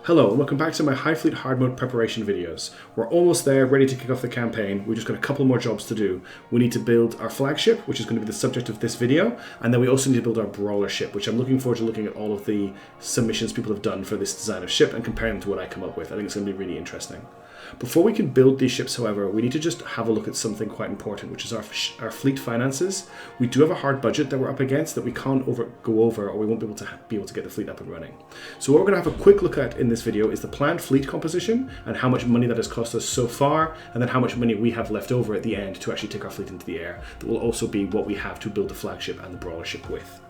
Hello and welcome back to my Highfleet hard mode preparation videos. We're almost there, ready to kick off the campaign. We've just got a couple more jobs to do. We need to build our flagship, which is going to be the subject of this video, and then we also need to build our brawler ship, which I'm looking forward to looking at all of the submissions people have done for this design of ship and comparing them to what I come up with. I think it's going to be really interesting. Before we can build these ships, however, we need to just have a look at something quite important, which is our fleet finances. We do have a hard budget that we're up against that we can't go over, or we won't be able to get the fleet up and running. So what we're going to have a quick look at in this video is the planned fleet composition and how much money that has cost us so far, and then how much money we have left over at the end to actually take our fleet into the air. That will also be what we have to build the flagship and the brawler ship with.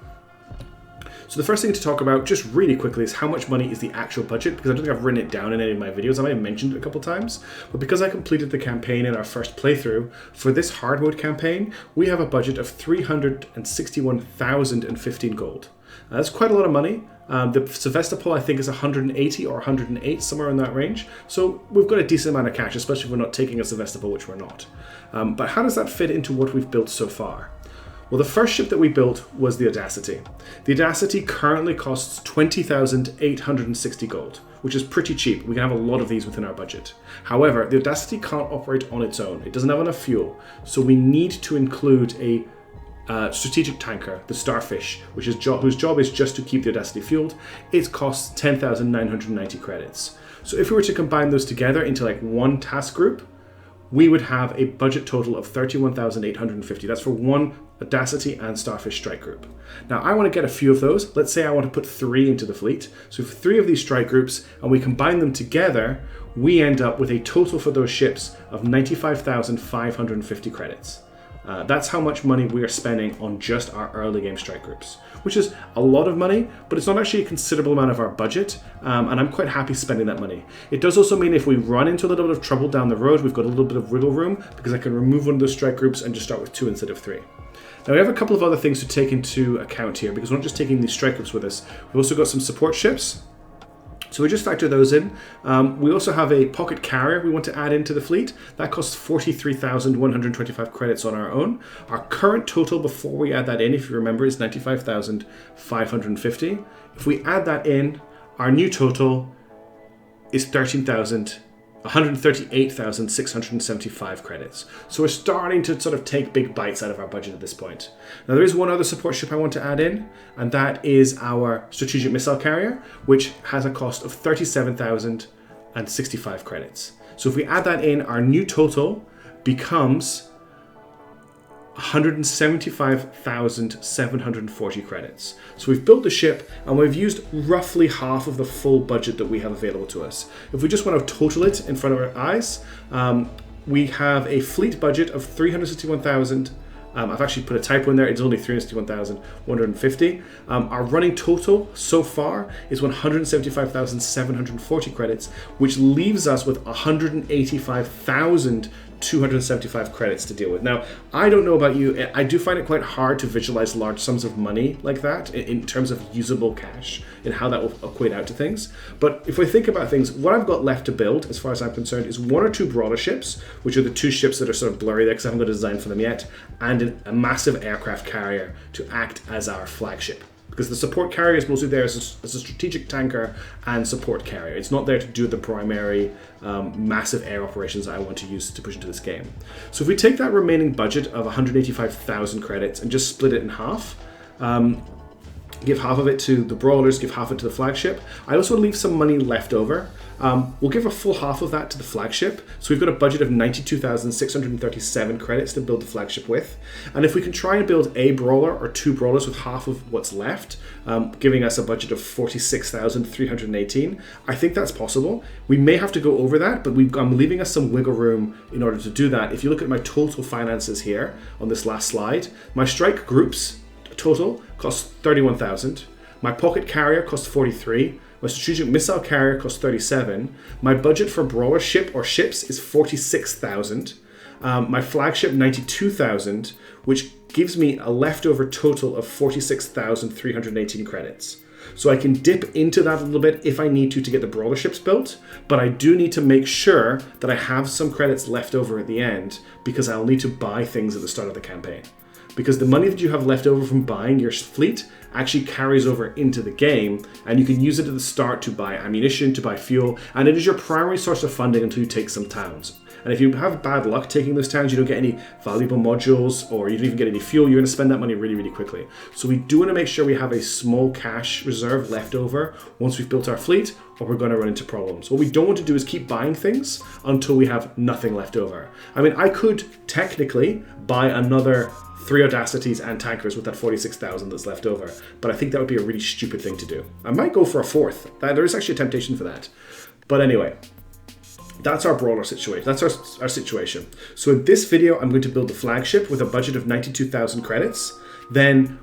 So the first thing to talk about just really quickly is how much money is the actual budget, because I don't think I've written it down in any of my videos. I might have mentioned it a couple times, but because I completed the campaign in our first playthrough, for this hard mode campaign, we have a budget of 361,015 gold. That's quite a lot of money. The Sevastopol I think is 180 or 108, somewhere in that range. So we've got a decent amount of cash, especially if we're not taking a Sevastopol, which we're not. But how does that fit into what we've built so far? Well, the first ship that we built was the Audacity. The Audacity currently costs 20,860 gold, which is pretty cheap. We can have a lot of these within our budget. However, the Audacity can't operate on its own. It doesn't have enough fuel, so we need to include a strategic tanker, the Starfish, whose job is just to keep the Audacity fueled. It costs 10,990 credits. So if we were to combine those together into like one task group, we would have a budget total of 31,850. That's for one Audacity and Starfish strike group. Now I want to get a few of those. Let's say I want to put 3 into the fleet. So for 3 of these strike groups, and we combine them together, we end up with a total for those ships of 95,550 credits. That's how much money we are spending on just our early game strike groups, which is a lot of money, but it's not actually a considerable amount of our budget, and I'm quite happy spending that money. It does also mean if we run into a little bit of trouble down the road, we've got a little bit of wiggle room, because I can remove one of those strike groups and just start with 2 instead of 3. Now we have a couple of other things to take into account here, because we're not just taking these strike groups with us. We've also got some support ships. So we just factor those in. We also have a pocket carrier we want to add into the fleet. That costs 43,125 credits on our own. Our current total before we add that in, if you remember, is 95,550. If we add that in, our new total is 138,675 credits. So we're starting to sort of take big bites out of our budget at this point. Now there is one other support ship I want to add in, and that is our strategic missile carrier, which has a cost of 37,065 credits. So if we add that in, our new total becomes 175,740 credits. So we've built the ship and we've used roughly half of the full budget that we have available to us. If we just want to total it in front of our eyes, we have a fleet budget of 361,000. I've actually put a typo in there. It's only 361,150. Our running total so far is 175,740 credits, which leaves us with 185,275 credits to deal with. Now, I don't know about you. I do find it quite hard to visualize large sums of money like that in terms of usable cash and how that will equate out to things. But if we think about things, what I've got left to build, as far as I'm concerned, is 1 or 2 brawler ships, which are the 2 ships that are sort of blurry there because I haven't got a design for them yet, and a massive aircraft carrier to act as our flagship. Because the support carrier is mostly there as a strategic tanker and support carrier. It's not there to do the primary massive air operations that I want to use to push into this game. So if we take that remaining budget of 185,000 credits and just split it in half, give half of it to the brawlers, give half of it to the flagship. I also leave some money left over. We'll give a full half of that to the flagship. So we've got a budget of 92,637 credits to build the flagship with. And if we can try and build a brawler or 2 brawlers with half of what's left, giving us a budget of 46,318, I think that's possible. We may have to go over that, but I'm leaving us some wiggle room in order to do that. If you look at my total finances here on this last slide, my strike groups total costs 31,000. My pocket carrier costs 43. My strategic missile carrier costs 37. My budget for brawler ship or ships is 46,000. My flagship 92,000, which gives me a leftover total of 46,318 credits. So I can dip into that a little bit if I need to get the brawler ships built, but I do need to make sure that I have some credits left over at the end because I'll need to buy things at the start of the campaign. because the money that you have left over from buying your fleet actually carries over into the game, and you can use it at the start to buy ammunition, to buy fuel, and it is your primary source of funding until you take some towns. And if you have bad luck taking those towns, you don't get any valuable modules, or you don't even get any fuel, you're going to spend that money really, really quickly. So we do want to make sure we have a small cash reserve left over once we've built our fleet, or we're going to run into problems. What we don't want to do is keep buying things until we have nothing left over. I mean, I could technically buy another 3 Audacities and tankers with that 46,000 that's left over, but I think that would be a really stupid thing to do. I might go for a 4th. There is actually a temptation for that. But anyway, that's our brawler situation. That's our situation. So in this video, I'm going to build the flagship with a budget of 92,000 credits. Then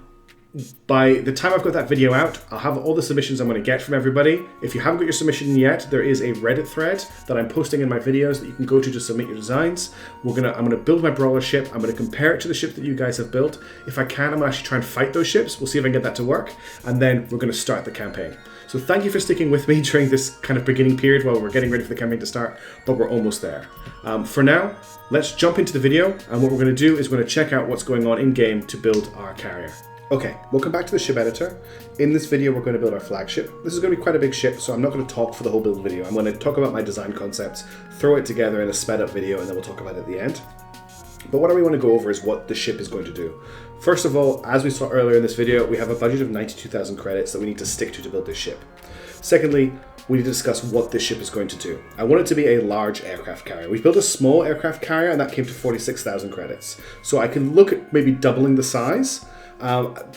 by the time I've got that video out, I'll have all the submissions I'm going to get from everybody. If you haven't got your submission yet, there is a Reddit thread that I'm posting in my videos that you can go to submit your designs. I'm going to build my brawler ship. I'm going to compare it to the ship that you guys have built. If I can, I'm going to actually try and fight those ships. We'll see if I can get that to work. And then we're going to start the campaign. So thank you for sticking with me during this kind of beginning period while we're getting ready for the campaign to start, but we're almost there. For now, let's jump into the video, and what we're going to do is we're going to check out what's going on in game to build our carrier. Okay, welcome back to the ship editor. In this video, we're going to build our flagship. This is going to be quite a big ship, so I'm not going to talk for the whole build video. I'm going to talk about my design concepts, throw it together in a sped up video, and then we'll talk about it at the end. But what we want to go over is what the ship is going to do. First of all, as we saw earlier in this video, we have a budget of 92,000 credits that we need to stick to build this ship. Secondly, we need to discuss what this ship is going to do. I want it to be a large aircraft carrier. We've built a small aircraft carrier, and that came to 46,000 credits. So I can look at maybe doubling the size,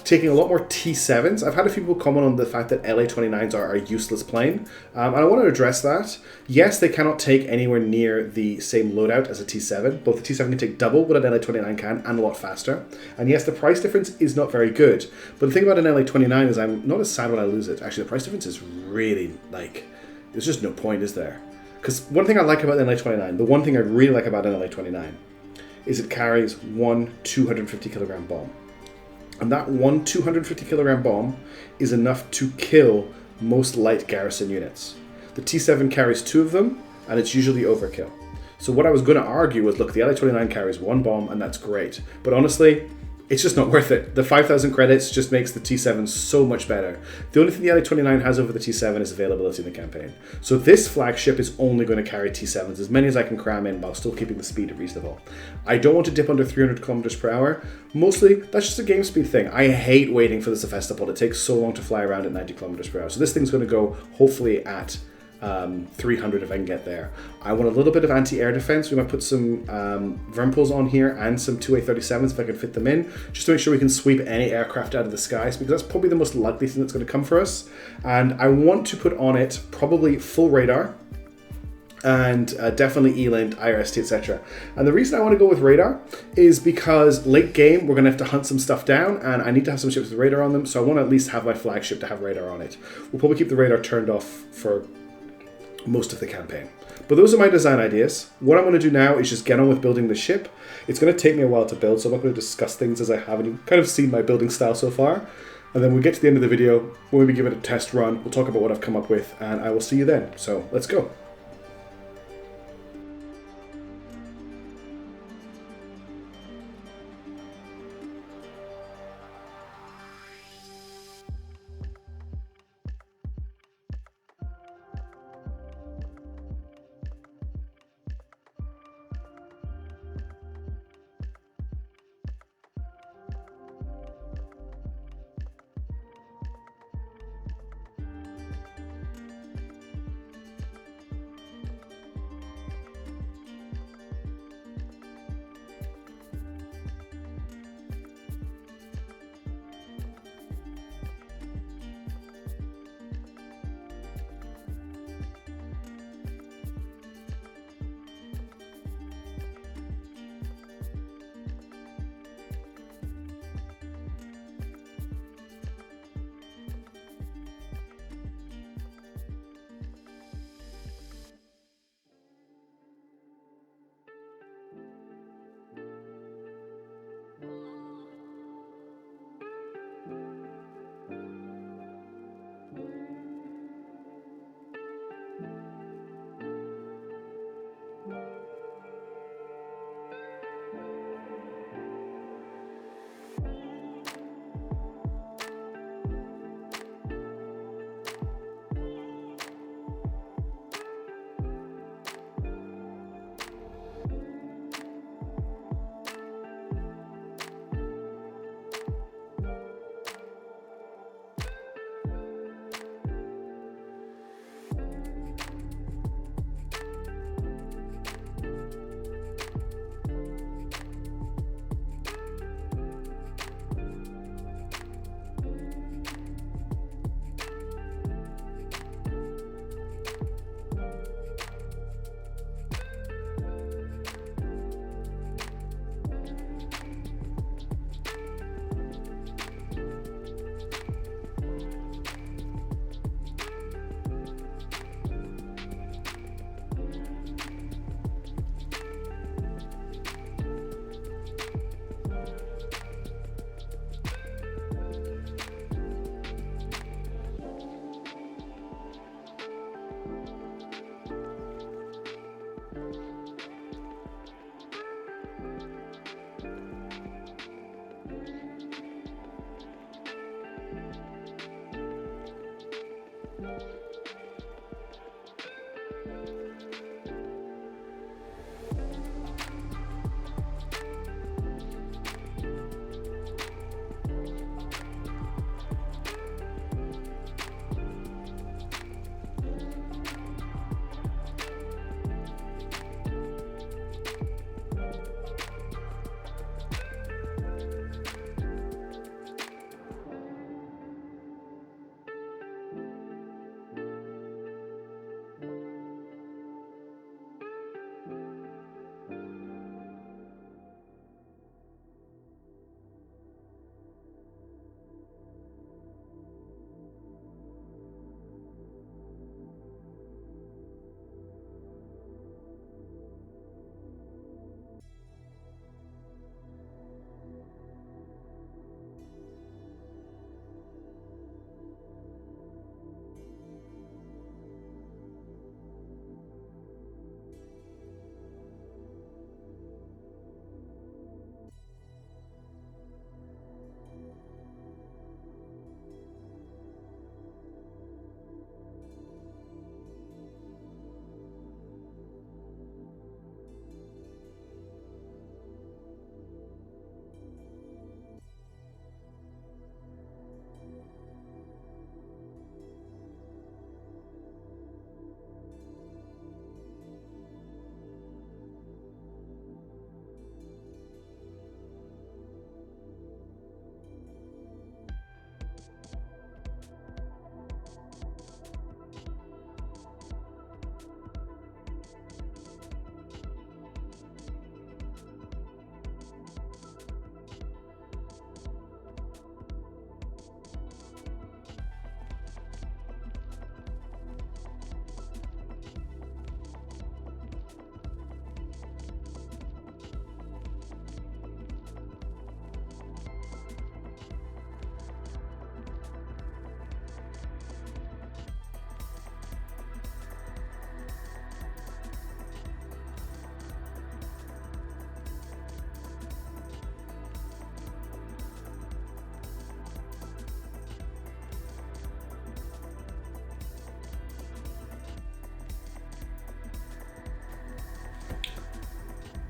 taking a lot more T7s. I've had a few people comment on the fact that LA-29s are a useless plane, and I want to address that. Yes, they cannot take anywhere near the same loadout as a T7. Both the T7 can take double what an LA-29 can, and a lot faster. And yes, the price difference is not very good. But the thing about an LA-29 is I'm not as sad when I lose it. Actually, the price difference is really, there's just no point, is there? Because one thing I like about an LA-29, the one thing I really like about an LA-29, is it carries one 250 kilogram bomb. And that one 250 kilogram bomb is enough to kill most light garrison units. The T7 carries 2 of them, and it's usually overkill. So what I was going to argue was, look, the LA-29 carries 1 bomb, and that's great. But honestly, it's just not worth it. The 5,000 credits just makes the T7 so much better. The only thing the LA-29 has over the T7 is availability in the campaign. So this flagship is only going to carry T7s, as many as I can cram in while still keeping the speed reasonable. I don't want to dip under 300 kilometers per hour. Mostly, that's just a game speed thing. I hate waiting for the Sevastopol. It takes so long to fly around at 90 kilometers per hour. So this thing's going to go, hopefully, at 300 if I can get there. I want a little bit of anti-air defense. We might put some Vermpools on here and some 2A-37s if I can fit them in, just to make sure we can sweep any aircraft out of the skies, because that's probably the most likely thing that's going to come for us. And I want to put on it probably full radar, and definitely ELINT, IRST, etc. And the reason I want to go with radar is because late game we're going to have to hunt some stuff down, and I need to have some ships with radar on them, so I want to at least have my flagship to have radar on it. We'll probably keep the radar turned off for most of the campaign. But those are my design ideas. What I'm going to do now is just get on with building the ship. It's going to take me a while to build, so I'm not going to discuss things as I have, and you've kind of seen my building style so far. And then we'll get to the end of the video, we'll maybe give it a test run, we'll talk about what I've come up with, and I will see you then. So let's go.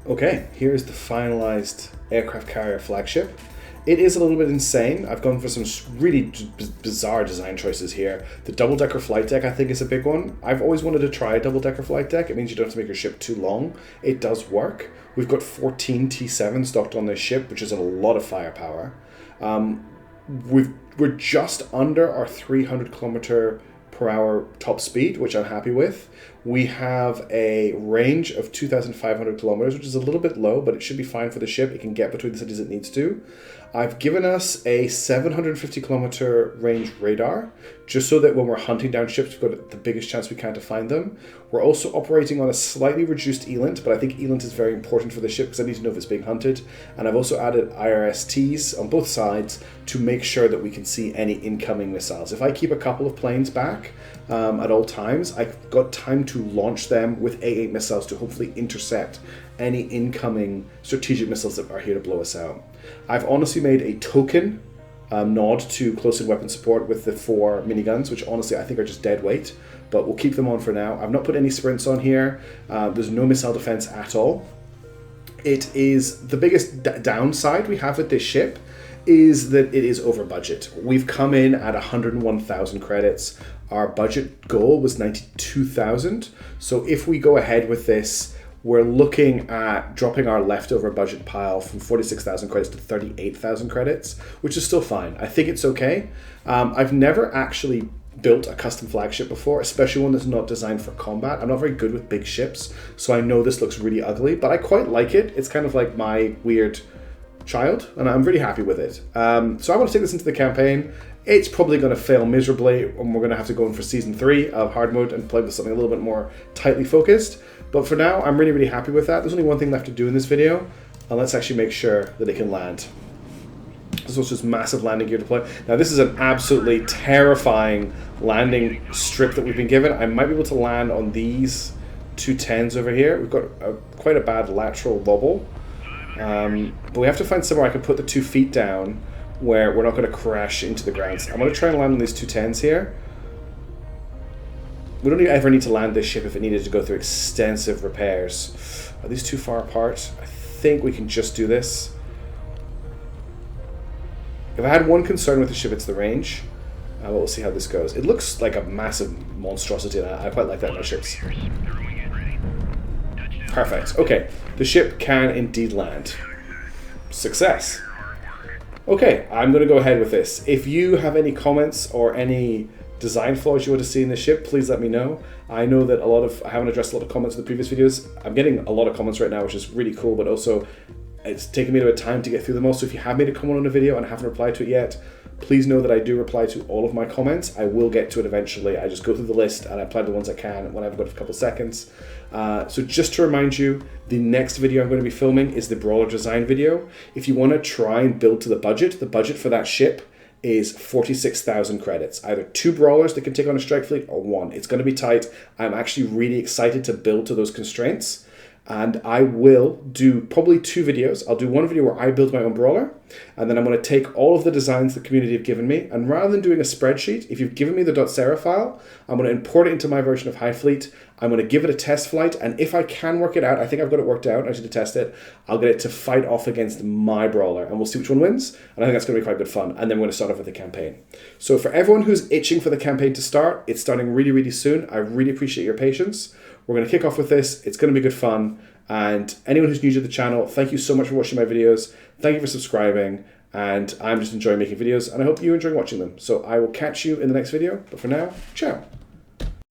Okay, here's the finalized aircraft carrier Flagship. It is a little bit insane. I've gone for some really bizarre design choices here. The double-decker flight deck, I think, is a big one. I've always wanted to try a double-decker flight deck. It means you don't have to make your ship too long. It does work. We've got 14 T7 stocked on this ship, which is a lot of firepower. We're just under our 300 kilometer per hour top speed, which I'm happy with. We have a range of 2,500 kilometers, which is a little bit low, but it should be fine for the ship. It can get between the cities it needs to. I've given us a 750 kilometer range radar, just so that when we're hunting down ships, we've got the biggest chance we can to find them. We're also operating on a slightly reduced ELINT, but I think ELINT is very important for the ship because I need to know if it's being hunted. And I've also added IRSTs on both sides to make sure that we can see any incoming missiles. If I keep a couple of planes back at all times, I've got time to launch them with A8 missiles to hopefully intercept any incoming strategic missiles that are here to blow us out. I've honestly made a token nod to close-in weapon support with the 4 miniguns, which honestly I think are just dead weight, but we'll keep them on for now. I've not put any sprints on here. There's no missile defense at all. It is the biggest downside we have with this ship is that it is over budget. We've come in at 101,000 credits. Our budget goal was 92,000. So if we go ahead with this, we're looking at dropping our leftover budget pile from 46,000 credits to 38,000 credits, which is still fine. I think it's okay. I've never actually built a custom flagship before, especially one that's not designed for combat. I'm not very good with big ships, so I know this looks really ugly, but I quite like it. It's kind of like my weird child, and I'm really happy with it. So I want to take this into the campaign. It's probably going to fail miserably, and we're going to have to go in for Season 3 of hard mode and play with something a little bit more tightly focused. But for now, I'm really, really happy with that. There's only one thing left to do in this video, and let's actually make sure that it can land. This was just massive landing gear deploy. Now this is an absolutely terrifying landing strip that we've been given. I might be able to land on these 2 10s over here. We've got quite a bad lateral wobble. But we have to find somewhere I can put the 2 feet down where we're not going to crash into the ground. I'm going to try and land on these 2 10s here. We don't ever need to land this ship if it needed to go through extensive repairs. Are these too far apart? I think we can just do this. If I had one concern with the ship, it's the range. But we'll see how this goes. It looks like a massive monstrosity, and I quite like that in my ships. Perfect. Okay, the ship can indeed land. Success. Okay, I'm going to go ahead with this. If you have any comments or any design flaws you want to see in the ship, please let me know. I know that I haven't addressed a lot of comments in the previous videos. I'm getting a lot of comments right now, which is really cool, but also it's taken me a bit of time to get through them all. So if you have made a comment on a video and I haven't replied to it yet, please know that I do reply to all of my comments. I will get to it eventually. I just go through the list and I apply the ones I can when I've got a couple of seconds. So just to remind you, the next video I'm going to be filming is the brawler design video. If you want to try and build to the budget for that ship is 46,000 credits. Either 2 brawlers that can take on a strike fleet or 1. It's going to be tight. I'm actually really excited to build to those constraints. And I will do probably 2 videos. I'll do one video where I build my own brawler, and then I'm going to take all of the designs the community have given me, and rather than doing a spreadsheet, if you've given me the .sarah file, I'm going to import it into my version of Highfleet. I'm going to give it a test flight, and if I can work it out, I think I've got it worked out, I should test it, I'll get it to fight off against my brawler, and we'll see which one wins, and I think that's going to be quite good fun, and then we're going to start off with the campaign. So for everyone who's itching for the campaign to start, it's starting really, really soon. I really appreciate your patience. We're going to kick off with this. It's going to be good fun. And anyone who's new to the channel, thank you so much for watching my videos. Thank you for subscribing. And I'm just enjoying making videos, and I hope you enjoy watching them. So I will catch you in the next video. But for now, ciao.